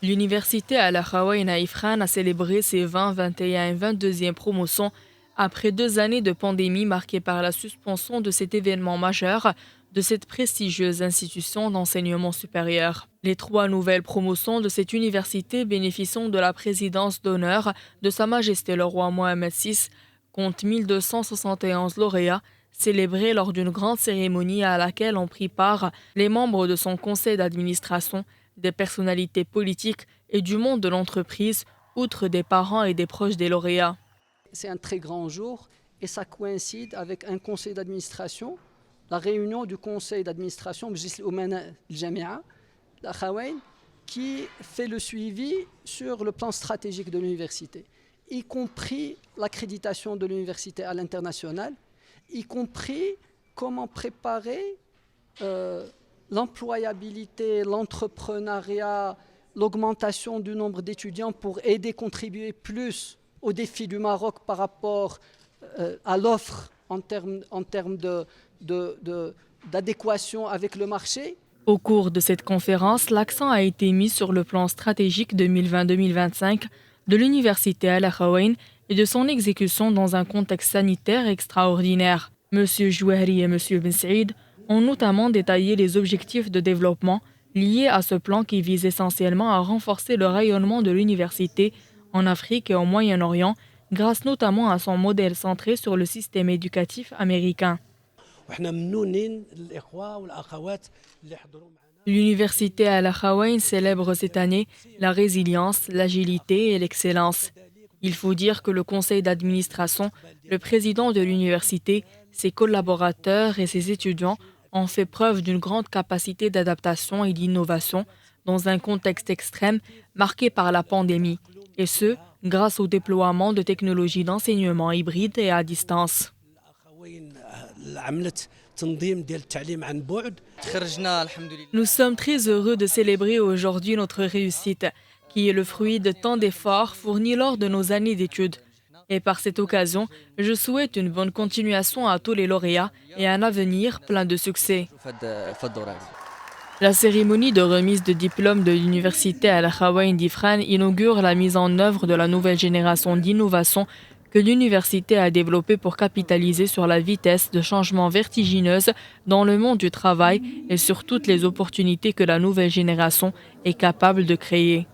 L'université Al-Akhawayn à Ifrane a célébré ses 20, 21 et 22e promotions après 2 années de pandémie marquées par la suspension de cet événement majeur de cette prestigieuse institution d'enseignement supérieur. Les 3 nouvelles promotions de cette université bénéficient de la présidence d'honneur de Sa Majesté le roi Mohammed VI comptent 1271 lauréats célébrés lors d'une grande cérémonie à laquelle ont pris part les membres de son conseil d'administration, des personnalités politiques et du monde de l'entreprise, outre des parents et des proches des lauréats. C'est un très grand jour et ça coïncide avec un conseil d'administration, la réunion du conseil d'administration qui fait le suivi sur le plan stratégique de l'université, y compris l'accréditation de l'université à l'international, y compris comment préparer l'employabilité, l'entrepreneuriat, l'augmentation du nombre d'étudiants pour aider, contribuer plus au défi du Maroc par rapport à l'offre en termes d'adéquation avec le marché. Au cours de cette conférence, l'accent a été mis sur le plan stratégique 2020-2025 de l'université Al-Akhawayn et de son exécution dans un contexte sanitaire extraordinaire. M. Jouahri et M. Ben Saïd ont notamment détaillé les objectifs de développement liés à ce plan qui vise essentiellement à renforcer le rayonnement de l'université en Afrique et au Moyen-Orient, grâce notamment à son modèle centré sur le système éducatif américain. L'université Al-Akhawayn célèbre cette année la résilience, l'agilité et l'excellence. Il faut dire que le conseil d'administration, le président de l'université, ses collaborateurs et ses étudiants ont fait preuve d'une grande capacité d'adaptation et d'innovation dans un contexte extrême marqué par la pandémie, et ce, grâce au déploiement de technologies d'enseignement hybride et à distance. Nous sommes très heureux de célébrer aujourd'hui notre réussite, qui est le fruit de tant d'efforts fournis lors de nos années d'études. Et par cette occasion, je souhaite une bonne continuation à tous les lauréats et un avenir plein de succès. La cérémonie de remise de diplôme de l'université Al-Akhawayn d'Ifrane inaugure la mise en œuvre de la nouvelle génération d'innovation que l'université a développée pour capitaliser sur la vitesse de changement vertigineuse dans le monde du travail et sur toutes les opportunités que la nouvelle génération est capable de créer.